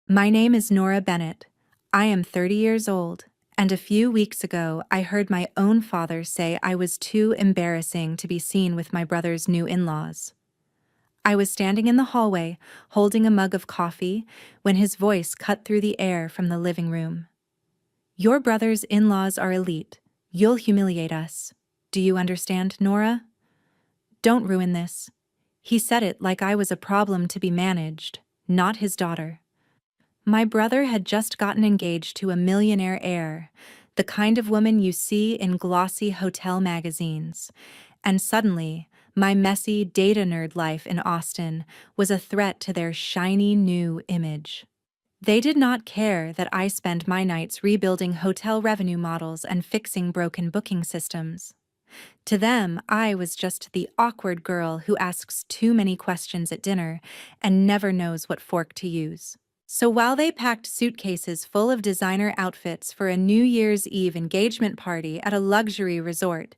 My name is Nora Bennett. I am 30 years old, and a few weeks ago I heard my own father say I was too embarrassing to be seen with my brother's new in-laws. I was standing in the hallway, holding a mug of coffee, when his voice cut through the air from the living room. "Your brother's in-laws are elite. You'll humiliate us. Do you understand, Nora? Don't ruin this." He said it like I was a problem to be managed, not his daughter. My brother had just gotten engaged to a millionaire heir, the kind of woman you see in glossy hotel magazines, and suddenly, my messy data nerd life in Austin was a threat to their shiny new image. They did not care that I spend my nights rebuilding hotel revenue models and fixing broken booking systems. To them, I was just the awkward girl who asks too many questions at dinner and never knows what fork to use. So while they packed suitcases full of designer outfits for a New Year's Eve engagement party at a luxury resort,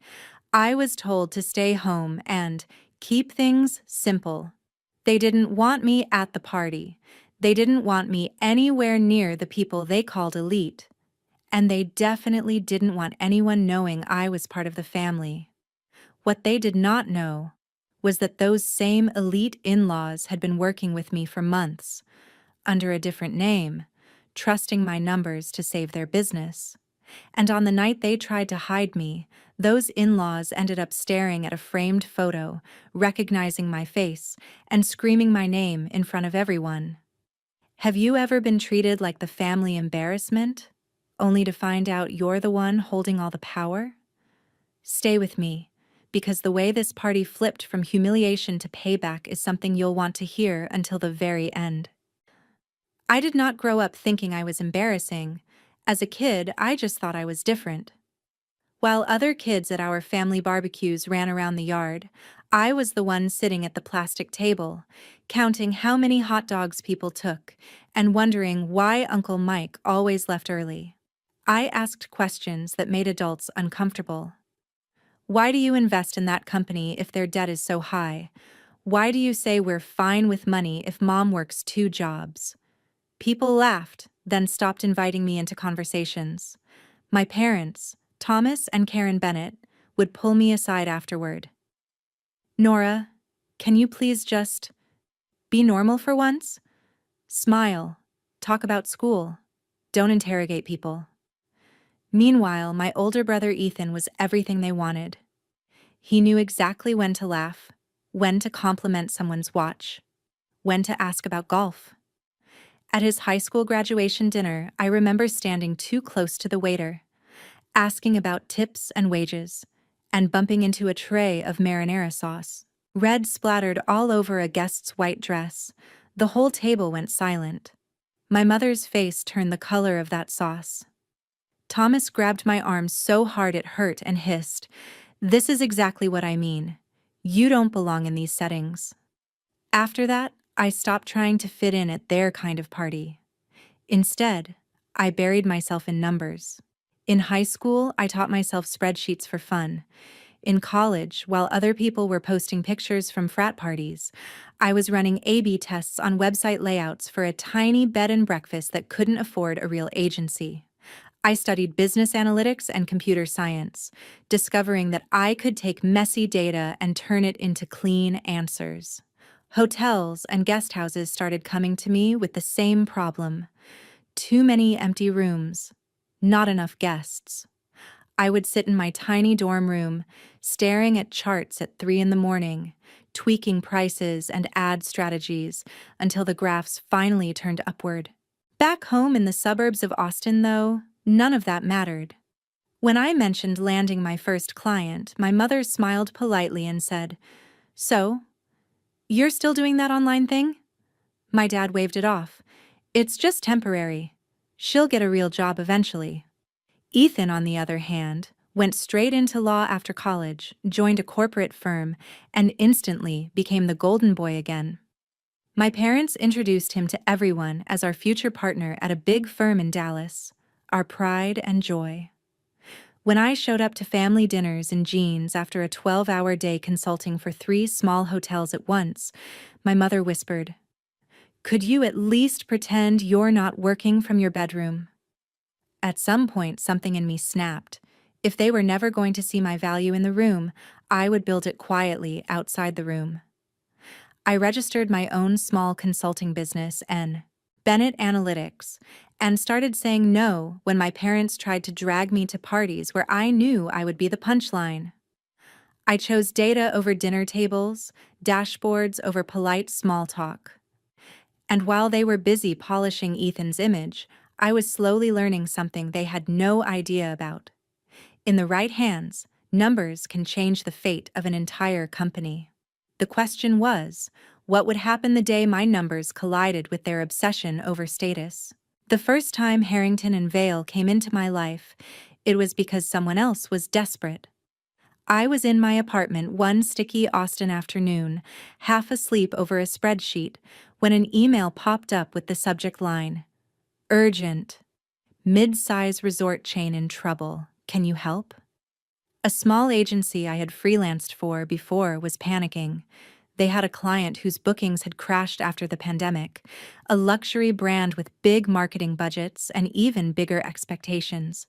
I was told to stay home and keep things simple. They didn't want me at the party. They didn't want me anywhere near the people they called elite. And they definitely didn't want anyone knowing I was part of the family. What they did not know was that those same elite in-laws had been working with me for months, under a different name, trusting my numbers to save their business. And on the night they tried to hide me, those in-laws ended up staring at a framed photo, recognizing my face, and screaming my name in front of everyone. Have you ever been treated like the family embarrassment, only to find out you're the one holding all the power? Stay with me, because the way this party flipped from humiliation to payback is something you'll want to hear until the very end. I did not grow up thinking I was embarrassing. As a kid, I just thought I was different. While other kids at our family barbecues ran around the yard, I was the one sitting at the plastic table, counting how many hot dogs people took, and wondering why Uncle Mike always left early. I asked questions that made adults uncomfortable. Why do you invest in that company if their debt is so high? Why do you say we're fine with money if mom works 2 jobs? People laughed, then stopped inviting me into conversations. My parents, Thomas and Karen Bennett, would pull me aside afterward. "Nora, can you please just be normal for once? Smile, talk about school, don't interrogate people." Meanwhile, my older brother Ethan was everything they wanted. He knew exactly when to laugh, when to compliment someone's watch, when to ask about golf. At his high school graduation dinner, I remember standing too close to the waiter, asking about tips and wages, and bumping into a tray of marinara sauce. Red splattered all over a guest's white dress. The whole table went silent. My mother's face turned the color of that sauce. Thomas grabbed my arm so hard it hurt and hissed, "This is exactly what I mean. You don't belong in these settings." After that, I stopped trying to fit in at their kind of party. Instead, I buried myself in numbers. In high school, I taught myself spreadsheets for fun. In college, while other people were posting pictures from frat parties, I was running A/B tests on website layouts for a tiny bed and breakfast that couldn't afford a real agency. I studied business analytics and computer science, discovering that I could take messy data and turn it into clean answers. Hotels and guest houses started coming to me with the same problem. Too many empty rooms, not enough guests. I would sit in my tiny dorm room, staring at charts at 3 in the morning, tweaking prices and ad strategies until the graphs finally turned upward. Back home in the suburbs of Austin, though, none of that mattered. When I mentioned landing my first client, my mother smiled politely and said, "So, you're still doing that online thing?" My dad waved it off. "It's just temporary. She'll get a real job eventually." Ethan, on the other hand, went straight into law after college, joined a corporate firm, and instantly became the golden boy again. My parents introduced him to everyone as our future partner at a big firm in Dallas, our pride and joy. When I showed up to family dinners in jeans after a 12-hour day consulting for 3 small hotels at once, my mother whispered, Could you at least pretend you're not working from your bedroom? At some point, something in me snapped. If they were never going to see my value in the room, I would build it quietly outside the room. I registered my own small consulting business, Bennett Analytics, and started saying no when my parents tried to drag me to parties where I knew I would be the punchline. I chose data over dinner tables, dashboards over polite small talk. And while they were busy polishing Ethan's image, I was slowly learning something they had no idea about. In the right hands, numbers can change the fate of an entire company. The question was, what would happen the day my numbers collided with their obsession over status? The first time Harrington and Vale came into my life, it was because someone else was desperate. I was in my apartment one sticky Austin afternoon, half asleep over a spreadsheet, when an email popped up with the subject line, "Urgent. Mid-size resort chain in trouble. Can you help?" A small agency I had freelanced for before was panicking. They had a client whose bookings had crashed after the pandemic, a luxury brand with big marketing budgets and even bigger expectations.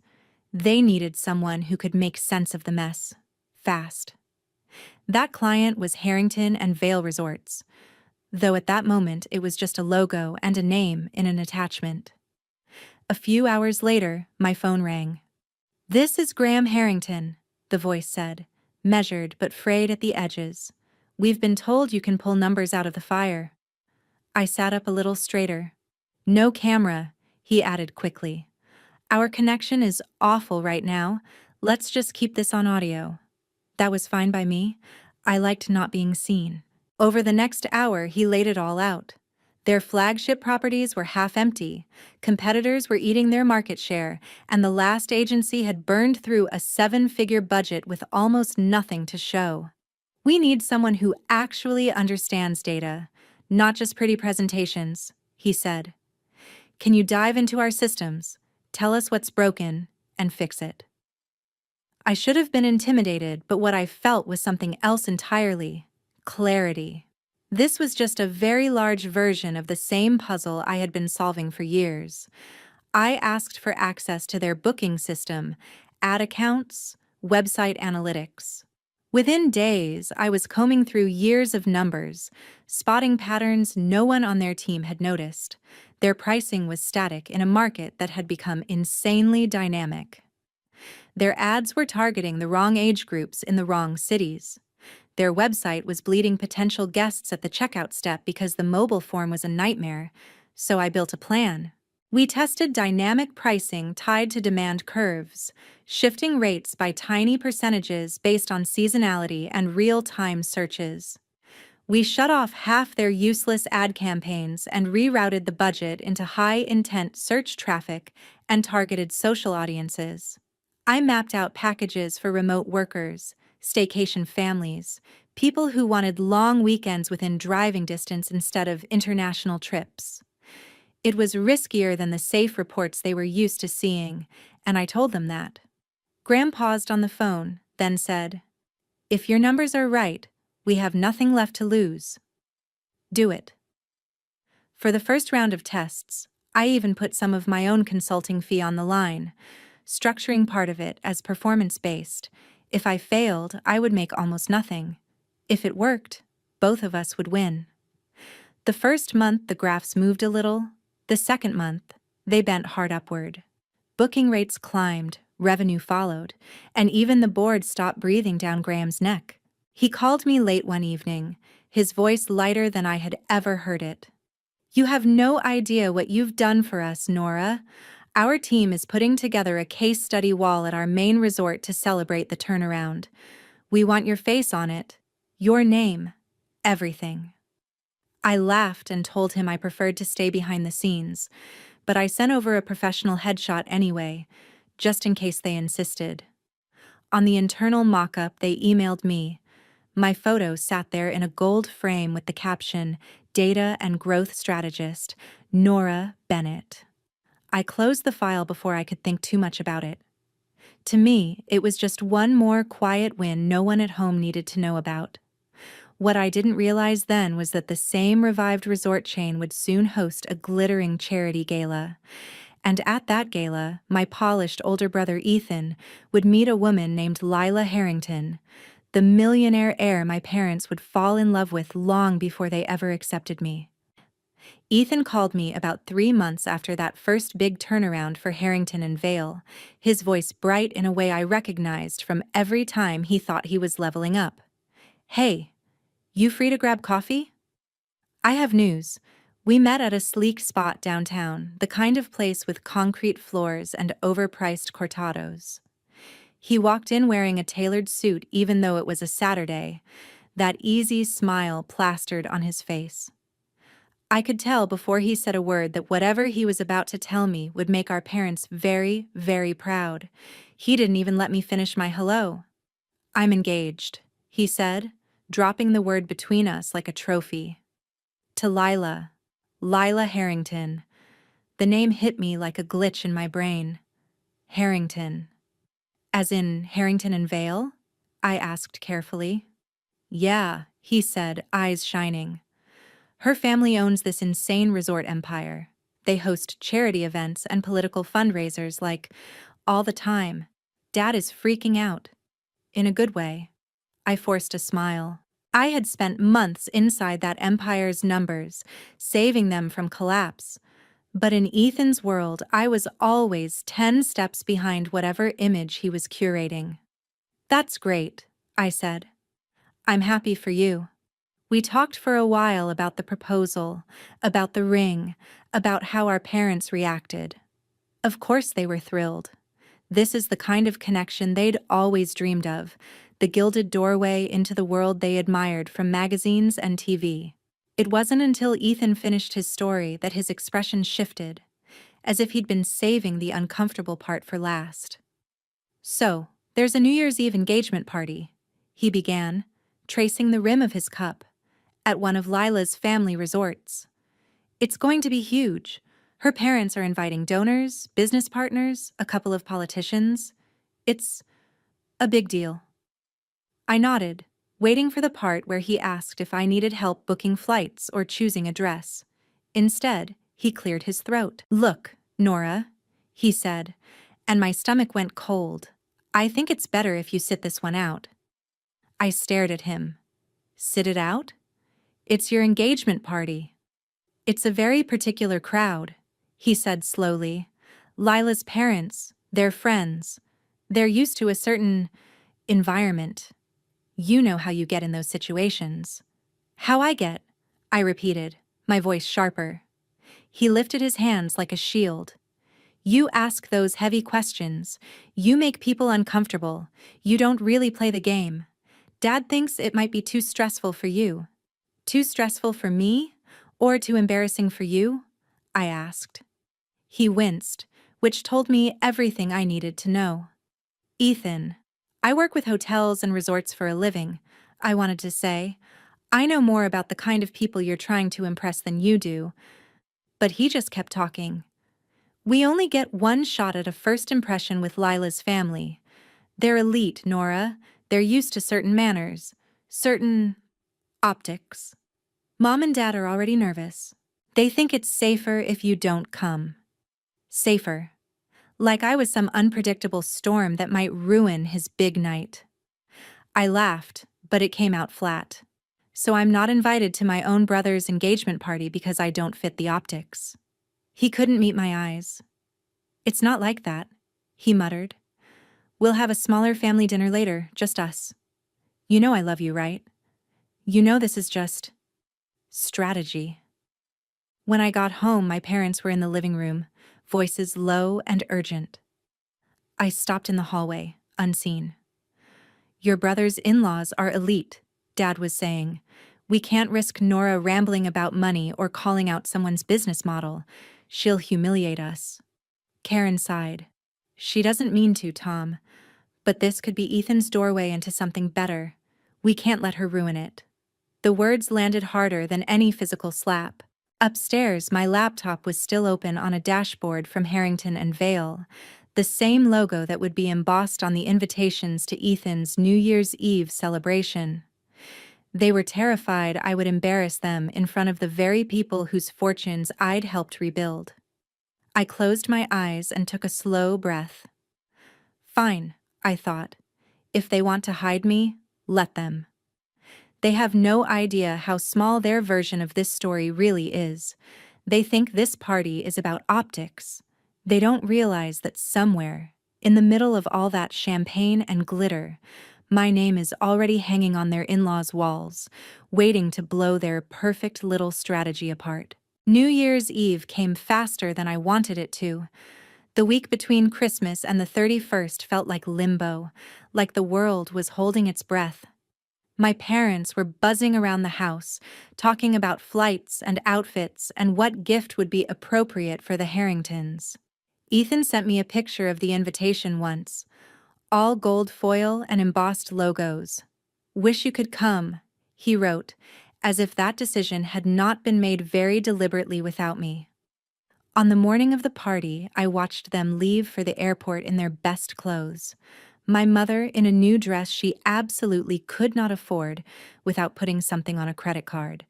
They needed someone who could make sense of the mess, fast. That client was Harrington and Vale Resorts, though at that moment it was just a logo and a name in an attachment. A few hours later, my phone rang. "This is Graham Harrington," the voice said, measured but frayed at the edges. "We've been told you can pull numbers out of the fire." I sat up a little straighter. "No camera," he added quickly. "Our connection is awful right now. Let's just keep this on audio." That was fine by me. I liked not being seen. Over the next hour, he laid it all out. Their flagship properties were half empty, competitors were eating their market share, and the last agency had burned through a 7-figure budget with almost nothing to show. "We need someone who actually understands data, not just pretty presentations," he said. "Can you dive into our systems, tell us what's broken, and fix it?" I should have been intimidated, but what I felt was something else entirely: clarity. This was just a very large version of the same puzzle I had been solving for years. I asked for access to their booking system, ad accounts, website analytics. Within days, I was combing through years of numbers, spotting patterns no one on their team had noticed. Their pricing was static in a market that had become insanely dynamic. Their ads were targeting the wrong age groups in the wrong cities. Their website was bleeding potential guests at the checkout step because the mobile form was a nightmare, so I built a plan. We tested dynamic pricing tied to demand curves, shifting rates by tiny percentages based on seasonality and real-time searches. We shut off half their useless ad campaigns and rerouted the budget into high-intent search traffic and targeted social audiences. I mapped out packages for remote workers, staycation families, people who wanted long weekends within driving distance instead of international trips. It was riskier than the safe reports they were used to seeing, and I told them that. Graham paused on the phone, then said, "If your numbers are right, we have nothing left to lose. Do it." For the first round of tests, I even put some of my own consulting fee on the line, structuring part of it as performance-based. If I failed, I would make almost nothing. If it worked, both of us would win. The first month, the graphs moved a little. The second month, they bent hard upward. Booking rates climbed, revenue followed, and even the board stopped breathing down Graham's neck. He called me late one evening, his voice lighter than I had ever heard it. "You have no idea what you've done for us, Nora. Our team is putting together a case study wall at our main resort to celebrate the turnaround. We want your face on it, your name, everything." I laughed and told him I preferred to stay behind the scenes, but I sent over a professional headshot anyway, just in case they insisted. On the internal mock-up they emailed me. My photo sat there in a gold frame with the caption, "Data and Growth Strategist, Nora Bennett." I closed the file before I could think too much about it. To me, it was just one more quiet win no one at home needed to know about. What I didn't realize then was that the same revived resort chain would soon host a glittering charity gala. And at that gala, my polished older brother Ethan would meet a woman named Lila Harrington, the millionaire heir my parents would fall in love with long before they ever accepted me. Ethan called me about 3 months after that first big turnaround for Harrington and Vale, his voice bright in a way I recognized from every time he thought he was leveling up. "Hey, you free to grab coffee?" "I have news." We met at a sleek spot downtown, the kind of place with concrete floors and overpriced cortados. He walked in wearing a tailored suit even though it was a Saturday, that easy smile plastered on his face. I could tell before he said a word that whatever he was about to tell me would make our parents very, very proud. He didn't even let me finish my hello. "I'm engaged," he said, dropping the word between us like a trophy. "To Lila. Lila Harrington." The name hit me like a glitch in my brain. Harrington. "As in Harrington and Vale?" I asked carefully. "Yeah," he said, eyes shining. "Her family owns this insane resort empire. They host charity events and political fundraisers like all the time. Dad is freaking out. In a good way." I forced a smile. I had spent months inside that empire's numbers, saving them from collapse. But in Ethan's world, I was always 10 steps behind whatever image he was curating. "That's great," I said. "I'm happy for you." We talked for a while about the proposal, about the ring, about how our parents reacted. Of course they were thrilled. This is the kind of connection they'd always dreamed of, the gilded doorway into the world they admired from magazines and TV. It wasn't until Ethan finished his story that his expression shifted, as if he'd been saving the uncomfortable part for last. "So, there's a New Year's Eve engagement party," he began, tracing the rim of his cup, "at one of Lila's family resorts. It's going to be huge. Her parents are inviting donors, business partners, a couple of politicians. It's a big deal." I nodded, waiting for the part where he asked if I needed help booking flights or choosing a dress. Instead, he cleared his throat. "Look, Nora," he said, and my stomach went cold. "I think it's better if you sit this one out." I stared at him. "Sit it out? It's your engagement party." "It's a very particular crowd," he said slowly. "Lila's parents, their friends. They're used to a certain environment. You know how you get in those situations." "How I get?" I repeated, my voice sharper. He lifted his hands like a shield. "You ask those heavy questions. You make people uncomfortable. You don't really play the game. Dad thinks it might be too stressful for you." "Too stressful for me? Or too embarrassing for you?" I asked. He winced, which told me everything I needed to know. "Ethan, I work with hotels and resorts for a living," I wanted to say. "I know more about the kind of people you're trying to impress than you do." But he just kept talking. "We only get one shot at a first impression with Lila's family. They're elite, Nora. They're used to certain manners, certain optics. Mom and Dad are already nervous. They think it's safer if you don't come." Safer. Like I was some unpredictable storm that might ruin his big night. I laughed, but it came out flat. "So I'm not invited to my own brother's engagement party because I don't fit the optics." He couldn't meet my eyes. "It's not like that," he muttered. "We'll have a smaller family dinner later, just us. You know I love you, right? You know this is just strategy." When I got home, my parents were in the living room, voices low and urgent. I stopped in the hallway, unseen. "Your brother's in-laws are elite," Dad was saying. "We can't risk Nora rambling about money or calling out someone's business model. She'll humiliate us." Karen sighed. "She doesn't mean to, Tom. But this could be Ethan's doorway into something better. We can't let her ruin it." The words landed harder than any physical slap. Upstairs, my laptop was still open on a dashboard from Harrington and Vale, the same logo that would be embossed on the invitations to Ethan's New Year's Eve celebration. They were terrified I would embarrass them in front of the very people whose fortunes I'd helped rebuild. I closed my eyes and took a slow breath. Fine, I thought. If they want to hide me, let them. They have no idea how small their version of this story really is. They think this party is about optics. They don't realize that somewhere, in the middle of all that champagne and glitter, my name is already hanging on their in-laws' walls, waiting to blow their perfect little strategy apart. New Year's Eve came faster than I wanted it to. The week between Christmas and the 31st felt like limbo, like the world was holding its breath. My parents were buzzing around the house, talking about flights and outfits and what gift would be appropriate for the Harringtons. Ethan sent me a picture of the invitation once, all gold foil and embossed logos. "Wish you could come," he wrote, as if that decision had not been made very deliberately without me. On the morning of the party, I watched them leave for the airport in their best clothes. My mother in a new dress she absolutely could not afford without putting something on a credit card.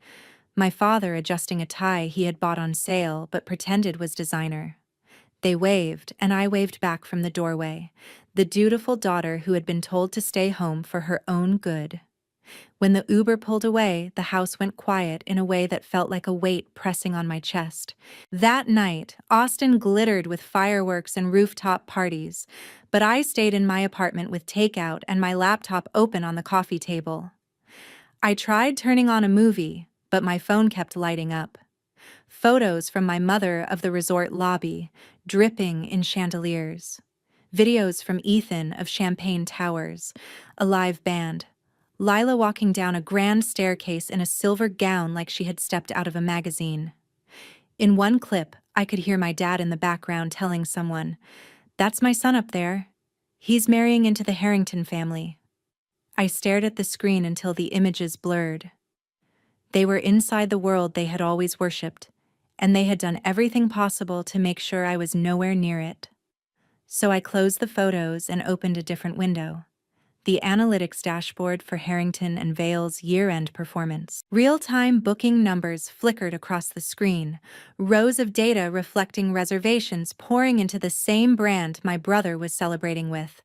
My father adjusting a tie he had bought on sale but pretended was designer. They waved, and I waved back from the doorway, the dutiful daughter who had been told to stay home for her own good. When the Uber pulled away, the house went quiet in a way that felt like a weight pressing on my chest. That night, Austin glittered with fireworks and rooftop parties, but I stayed in my apartment with takeout and my laptop open on the coffee table. I tried turning on a movie, but my phone kept lighting up. Photos from my mother of the resort lobby, dripping in chandeliers. Videos from Ethan of champagne towers, a live band. Lila walking down a grand staircase in a silver gown like she had stepped out of a magazine. In one clip, I could hear my dad in the background telling someone, "That's my son up there. He's marrying into the Harrington family." I stared at the screen until the images blurred. They were inside the world they had always worshipped, and they had done everything possible to make sure I was nowhere near it. So I closed the photos and opened a different window. The analytics dashboard for Harrington and Vale's year-end performance. Real-time booking numbers flickered across the screen, rows of data reflecting reservations pouring into the same brand my brother was celebrating with.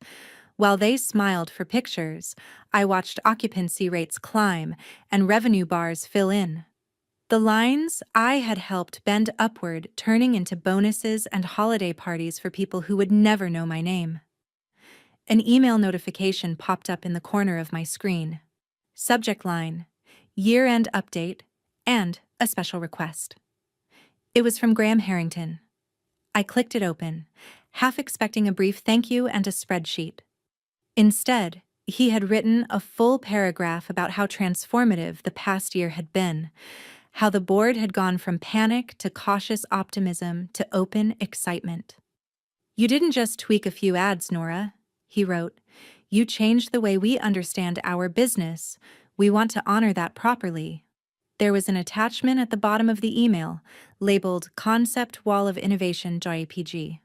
While they smiled for pictures, I watched occupancy rates climb and revenue bars fill in. The lines I had helped bend upward, turning into bonuses and holiday parties for people who would never know my name. An email notification popped up in the corner of my screen. Subject line, year-end update, and a special request. It was from Graham Harrington. I clicked it open, half expecting a brief thank you and a spreadsheet. Instead, he had written a full paragraph about how transformative the past year had been, how the board had gone from panic to cautious optimism to open excitement. "You didn't just tweak a few ads, Nora," he wrote. "You changed the way we understand our business. We want to honor that properly." There was an attachment at the bottom of the email, labeled Concept Wall of Innovation JPG.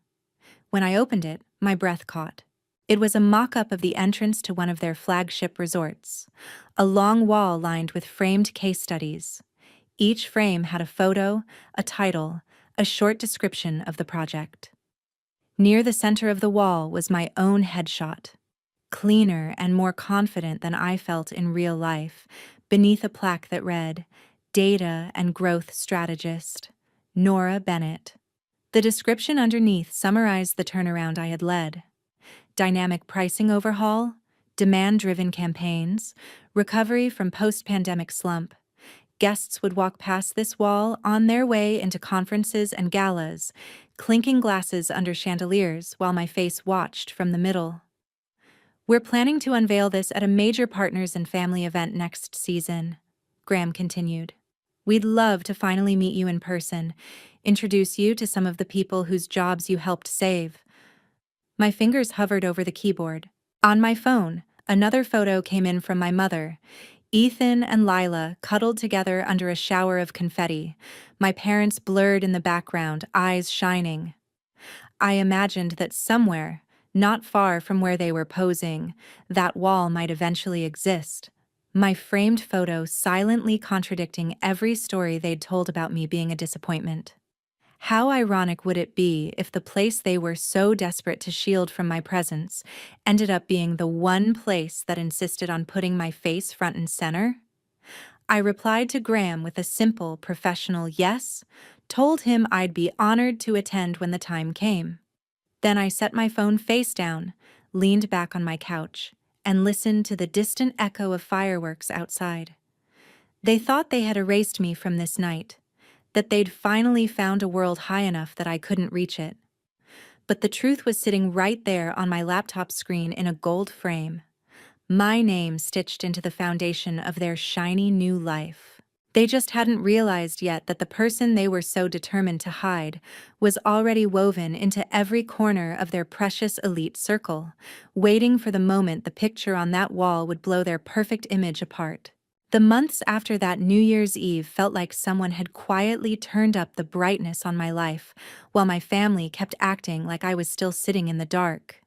When I opened it, my breath caught. It was a mock-up of the entrance to one of their flagship resorts, a long wall lined with framed case studies. Each frame had a photo, a title, a short description of the project. Near the center of the wall was my own headshot, cleaner and more confident than I felt in real life, beneath a plaque that read, "Data and Growth Strategist, Nora Bennett." The description underneath summarized the turnaround I had led. Dynamic pricing overhaul, demand-driven campaigns, recovery from post-pandemic slump. Guests would walk past this wall on their way into conferences and galas, clinking glasses under chandeliers while my face watched from the middle. "We're planning to unveil this at a major partners and family event next season," Graham continued. "We'd love to finally meet you in person, introduce you to some of the people whose jobs you helped save." My fingers hovered over the keyboard. On my phone, another photo came in from my mother. Ethan and Lila cuddled together under a shower of confetti, my parents blurred in the background, eyes shining. I imagined that somewhere, not far from where they were posing, that wall might eventually exist, my framed photo silently contradicting every story they'd told about me being a disappointment. How ironic would it be if the place they were so desperate to shield from my presence ended up being the one place that insisted on putting my face front and center? I replied to Graham with a simple, professional yes, told him I'd be honored to attend when the time came. Then I set my phone face down, leaned back on my couch, and listened to the distant echo of fireworks outside. They thought they had erased me from this night, that they'd finally found a world high enough that I couldn't reach it. But the truth was sitting right there on my laptop screen in a gold frame, my name stitched into the foundation of their shiny new life. They just hadn't realized yet that the person they were so determined to hide was already woven into every corner of their precious elite circle, waiting for the moment the picture on that wall would blow their perfect image apart. The months after that New Year's Eve felt like someone had quietly turned up the brightness on my life, while my family kept acting like I was still sitting in the dark.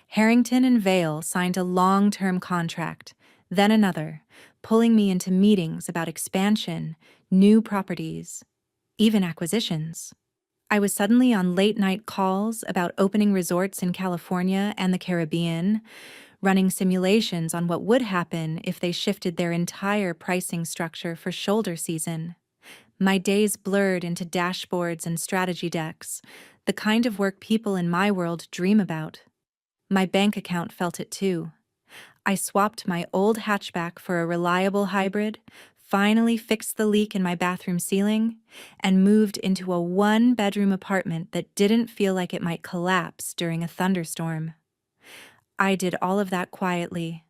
Harrington and Vale signed a long-term contract, then another, pulling me into meetings about expansion, new properties, even acquisitions. I was suddenly on late-night calls about opening resorts in California and the Caribbean, running simulations on what would happen if they shifted their entire pricing structure for shoulder season. My days blurred into dashboards and strategy decks, the kind of work people in my world dream about. My bank account felt it too. I swapped my old hatchback for a reliable hybrid, finally fixed the leak in my bathroom ceiling, and moved into a one-bedroom apartment that didn't feel like it might collapse during a thunderstorm. I did all of that quietly.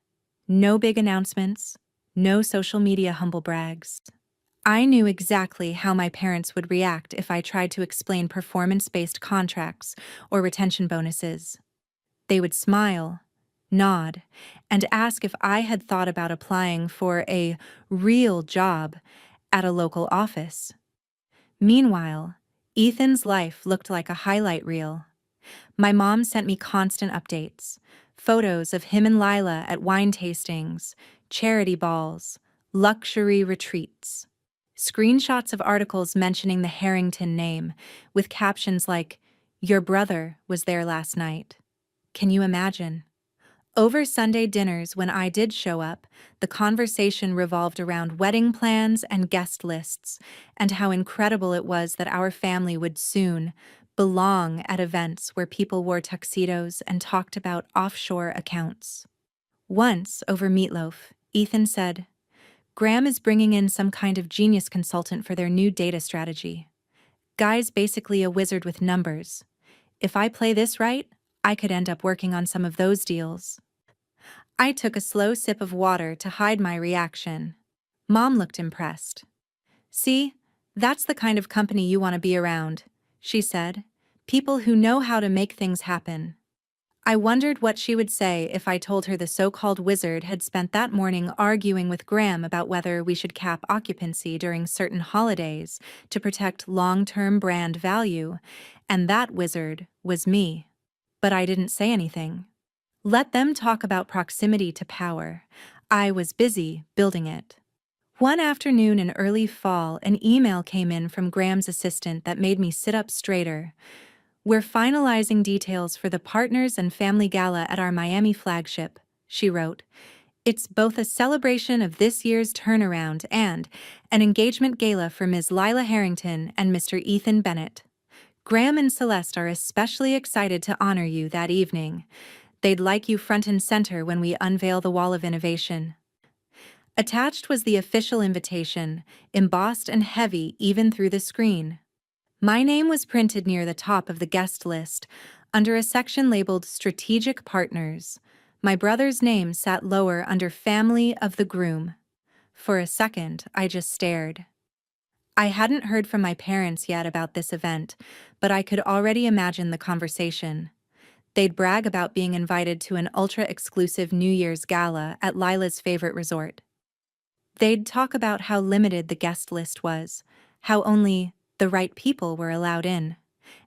No big announcements, no social media humble brags. I knew exactly how my parents would react if I tried to explain performance-based contracts or retention bonuses. They would smile, nod, and ask if I had thought about applying for a real job at a local office. Meanwhile, Ethan's life looked like a highlight reel. My mom sent me constant updates, photos of him and Lila at wine tastings, charity balls, luxury retreats, screenshots of articles mentioning the Harrington name, with captions like, "Your brother was there last night." Can you imagine? Over Sunday dinners, when I did show up, the conversation revolved around wedding plans and guest lists, and how incredible it was that our family would soon belong at events where people wore tuxedos and talked about offshore accounts. Once, over meatloaf, Ethan said, "Graham is bringing in some kind of genius consultant for their new data strategy. Guy's basically a wizard with numbers. If I play this right, I could end up working on some of those deals." I took a slow sip of water to hide my reaction. Mom looked impressed. "See, that's the kind of company you want to be around," she said. "People who know how to make things happen." I wondered what she would say if I told her the so-called wizard had spent that morning arguing with Graham about whether we should cap occupancy during certain holidays to protect long-term brand value, and that wizard was me. But I didn't say anything. Let them talk about proximity to power. I was busy building it. One afternoon in early fall, an email came in from Graham's assistant that made me sit up straighter. "We're finalizing details for the Partners and Family Gala at our Miami flagship," she wrote. "It's both a celebration of this year's turnaround and an engagement gala for Ms. Lila Harrington and Mr. Ethan Bennett. Graham and Celeste are especially excited to honor you that evening. They'd like you front and center when we unveil the Wall of Innovation." Attached was the official invitation, embossed and heavy even through the screen. My name was printed near the top of the guest list, under a section labeled Strategic Partners. My brother's name sat lower under Family of the Groom. For a second, I just stared. I hadn't heard from my parents yet about this event, but I could already imagine the conversation. They'd brag about being invited to an ultra-exclusive New Year's gala at Lila's favorite resort. They'd talk about how limited the guest list was, how only the right people were allowed in.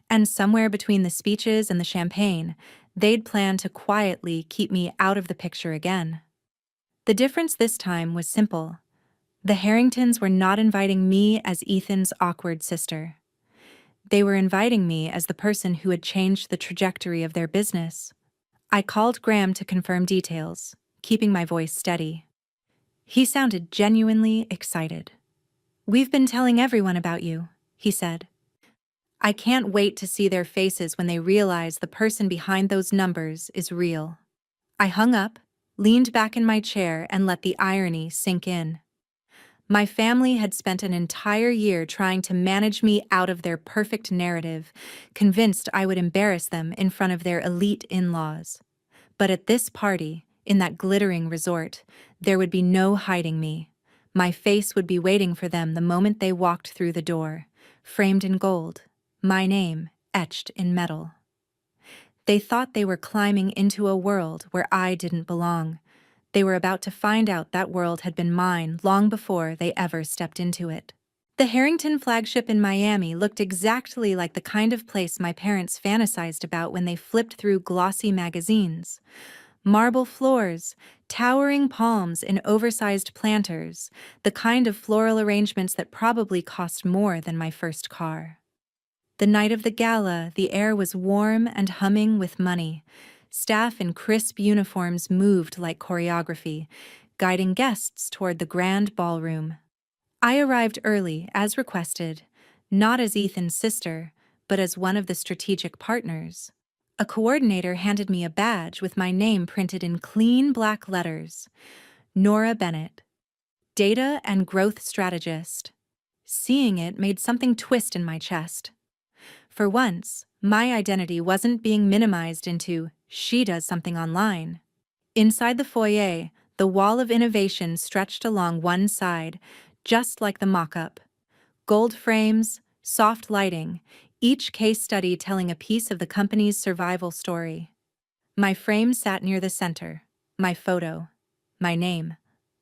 And somewhere between the speeches and the champagne, they'd plan to quietly keep me out of the picture again. The difference this time was simple. The Harringtons were not inviting me as Ethan's awkward sister. They were inviting me as the person who had changed the trajectory of their business. I called Graham to confirm details, keeping my voice steady. He sounded genuinely excited. "We've been telling everyone about you," he said. "I can't wait to see their faces when they realize the person behind those numbers is real." I hung up, leaned back in my chair, and let the irony sink in. My family had spent an entire year trying to manage me out of their perfect narrative, convinced I would embarrass them in front of their elite in-laws. But at this party, in that glittering resort, there would be no hiding me. My face would be waiting for them the moment they walked through the door, framed in gold, my name etched in metal. They thought they were climbing into a world where I didn't belong. They were about to find out that world had been mine long before they ever stepped into it. The Harrington flagship in Miami looked exactly like the kind of place my parents fantasized about when they flipped through glossy magazines. Marble floors, towering palms in oversized planters, the kind of floral arrangements that probably cost more than my first car. The night of the gala, the air was warm and humming with money. Staff in crisp uniforms moved like choreography, guiding guests toward the grand ballroom. I arrived early, as requested, not as Ethan's sister, but as one of the strategic partners. A coordinator handed me a badge with my name printed in clean black letters. Nora Bennett, Data and Growth Strategist. Seeing it made something twist in my chest. For once, my identity wasn't being minimized into, "she does something online." Inside the foyer, the wall of innovation stretched along one side, just like the mock-up. Gold frames, soft lighting, each case study telling a piece of the company's survival story. My frame sat near the center, my photo, my name,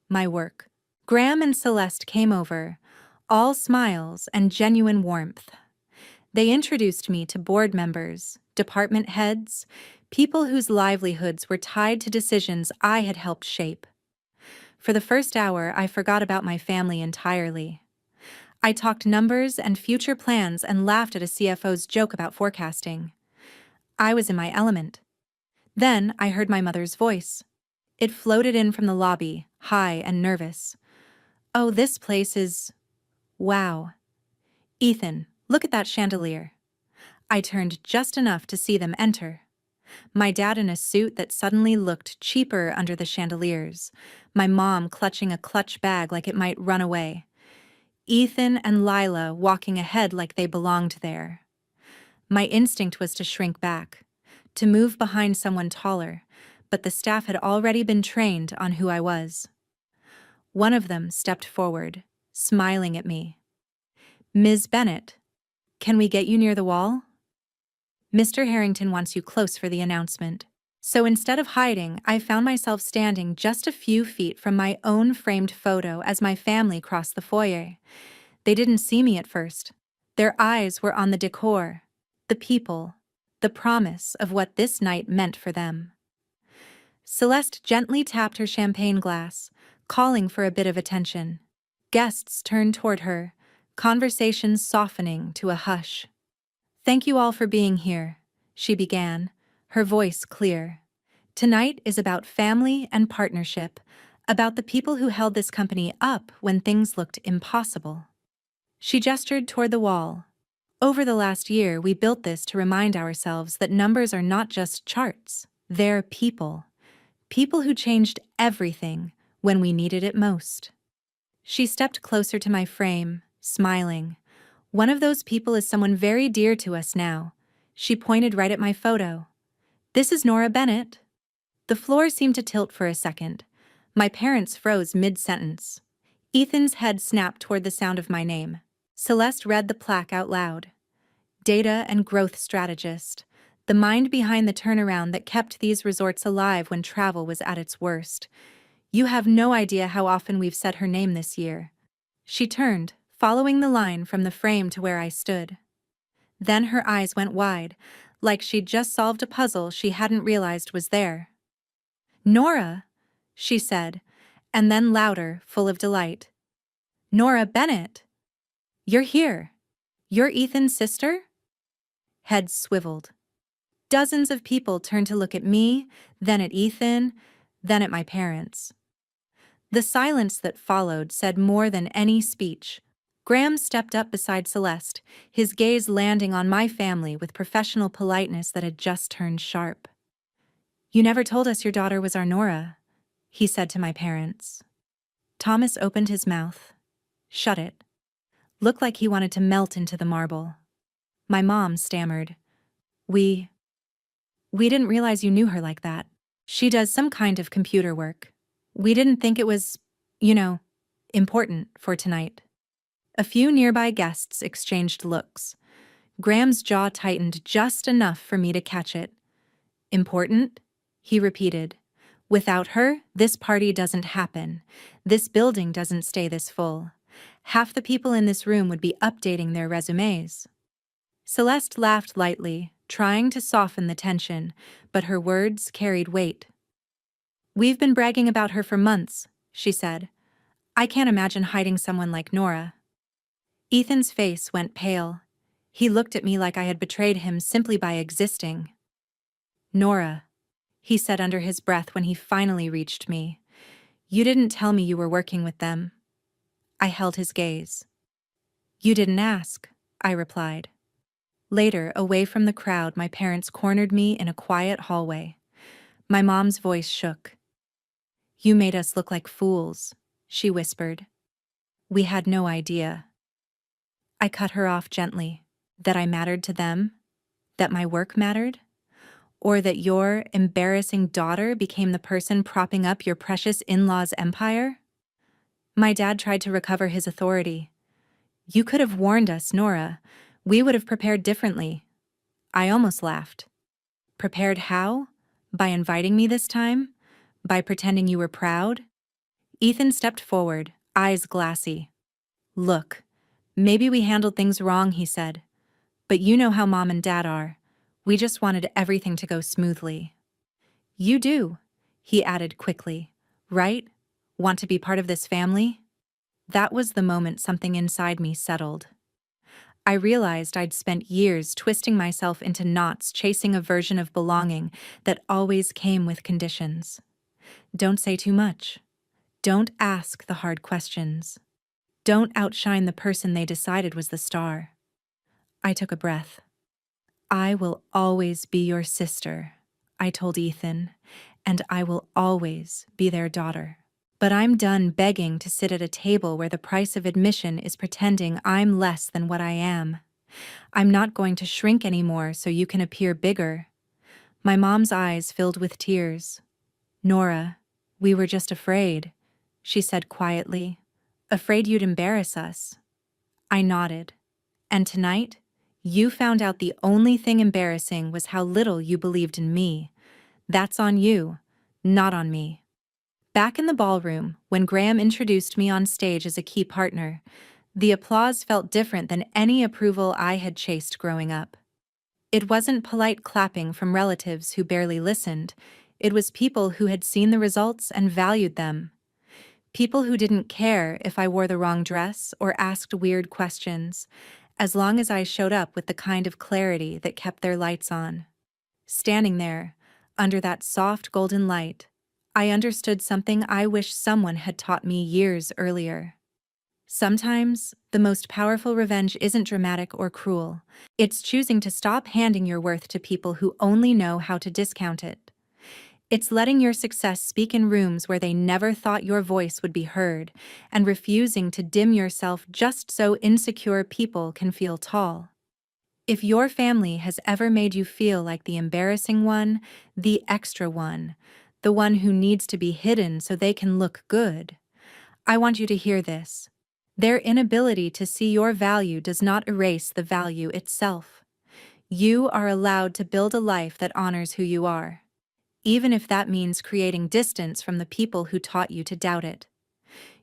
my work. Graham and Celeste came over, all smiles and genuine warmth. They introduced me to board members, department heads, people whose livelihoods were tied to decisions I had helped shape. For the first hour, I forgot about my family entirely. I talked numbers and future plans and laughed at a CFO's joke about forecasting. I was in my element. Then I heard my mother's voice. It floated in from the lobby, high and nervous. "Oh, this place is... wow. Ethan, look at that chandelier." I turned just enough to see them enter. My dad in a suit that suddenly looked cheaper under the chandeliers, my mom clutching a clutch bag like it might run away. Ethan and Lila walking ahead like they belonged there. My instinct was to shrink back, to move behind someone taller, but the staff had already been trained on who I was. One of them stepped forward, smiling at me. "Ms. Bennett, can we get you near the wall? Mr. Harrington wants you close for the announcement." So instead of hiding, I found myself standing just a few feet from my own framed photo as my family crossed the foyer. They didn't see me at first. Their eyes were on the decor, the people, the promise of what this night meant for them. Celeste gently tapped her champagne glass, calling for a bit of attention. Guests turned toward her, conversations softening to a hush. "Thank you all for being here," she began, her voice clear. "Tonight is about family and partnership, about the people who held this company up when things looked impossible." She gestured toward the wall. "Over the last year, we built this to remind ourselves that numbers are not just charts. They're people. People who changed everything when we needed it most." She stepped closer to my frame, smiling. "One of those people is someone very dear to us now." She pointed right at my photo. "This is Nora Bennett." The floor seemed to tilt for a second. My parents froze mid-sentence. Ethan's head snapped toward the sound of my name. Celeste read the plaque out loud. "Data and Growth Strategist, the mind behind the turnaround that kept these resorts alive when travel was at its worst. You have no idea how often we've said her name this year." She turned, following the line from the frame to where I stood. Then her eyes went wide, like she'd just solved a puzzle she hadn't realized was there. "Nora," she said, And then louder, full of delight. Nora Bennett! You're here. You're Ethan's sister? Heads swiveled. Dozens of people turned to look at me, then at Ethan, then at my parents. The silence that followed said more than any speech. Graham stepped up beside Celeste, his gaze landing on my family with professional politeness that had just turned sharp. "You never told us your daughter was our Nora," he said to my parents. Thomas opened his mouth, shut it, looked like he wanted to melt into the marble. My mom stammered, We didn't realize you knew her like that. She does some kind of computer work. We didn't think it was, important for tonight." A few nearby guests exchanged looks. Graham's jaw tightened just enough for me to catch it. "Important?" he repeated. "Without her, this party doesn't happen. This building doesn't stay this full. Half the people in this room would be updating their resumes." Celeste laughed lightly, trying to soften the tension, but her words carried weight. "We've been bragging about her for months," she said. "I can't imagine hiding someone like Nora." Ethan's face went pale. He looked at me like I had betrayed him simply by existing. "Nora," he said under his breath when he finally reached me, "you didn't tell me you were working with them." I held his gaze. "You didn't ask," I replied. Later, away from the crowd, my parents cornered me in a quiet hallway. My mom's voice shook. "You made us look like fools," she whispered. "We had no idea." I cut her off gently. That I mattered to them? That my work mattered? Or that your embarrassing daughter became the person propping up your precious in-law's empire? My dad tried to recover his authority. "You could have warned us, Nora. We would have prepared differently." I almost laughed. "Prepared how? By inviting me this time? By pretending you were proud?" Ethan stepped forward, eyes glassy. "Look, maybe we handled things wrong," he said. "But you know how Mom and Dad are. We just wanted everything to go smoothly." "You do," he added quickly. "Right? Want to be part of this family?" That was the moment something inside me settled. I realized I'd spent years twisting myself into knots chasing a version of belonging that always came with conditions. Don't say too much. Don't ask the hard questions. Don't outshine the person they decided was the star. I took a breath. "I will always be your sister," I told Ethan, "and I will always be their daughter. But I'm done begging to sit at a table where the price of admission is pretending I'm less than what I am. I'm not going to shrink anymore so you can appear bigger." My mom's eyes filled with tears. "Nora, we were just afraid," she said quietly. "Afraid you'd embarrass us." I nodded. "And tonight, you found out the only thing embarrassing was how little you believed in me. That's on you, not on me." Back in the ballroom, when Graham introduced me on stage as a key partner, the applause felt different than any approval I had chased growing up. It wasn't polite clapping from relatives who barely listened. It was people who had seen the results and valued them. People who didn't care if I wore the wrong dress or asked weird questions, as long as I showed up with the kind of clarity that kept their lights on. Standing there, under that soft golden light, I understood something I wish someone had taught me years earlier. Sometimes, the most powerful revenge isn't dramatic or cruel. It's choosing to stop handing your worth to people who only know how to discount it. It's letting your success speak in rooms where they never thought your voice would be heard, and refusing to dim yourself just so insecure people can feel tall. If your family has ever made you feel like the embarrassing one, the extra one, the one who needs to be hidden so they can look good, I want you to hear this. Their inability to see your value does not erase the value itself. You are allowed to build a life that honors who you are, even if that means creating distance from the people who taught you to doubt it.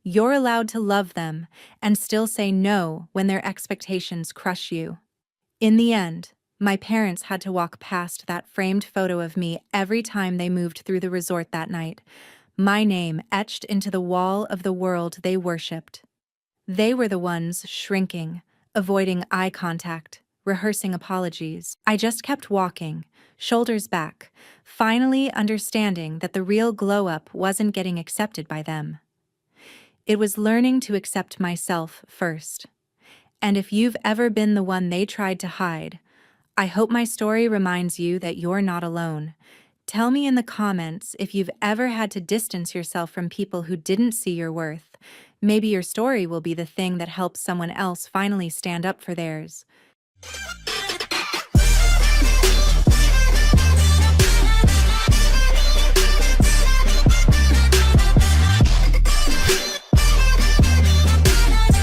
You're allowed to love them and still say no when their expectations crush you. In the end, my parents had to walk past that framed photo of me every time they moved through the resort that night. my name etched into the wall of the world they worshipped. They were the ones shrinking, avoiding eye contact, rehearsing apologies. I just kept walking, shoulders back, finally understanding that the real glow-up wasn't getting accepted by them. It was learning to accept myself first. And if you've ever been the one they tried to hide, I hope my story reminds you that you're not alone. Tell me in the comments if you've ever had to distance yourself from people who didn't see your worth. Maybe your story will be the thing that helps someone else finally stand up for theirs.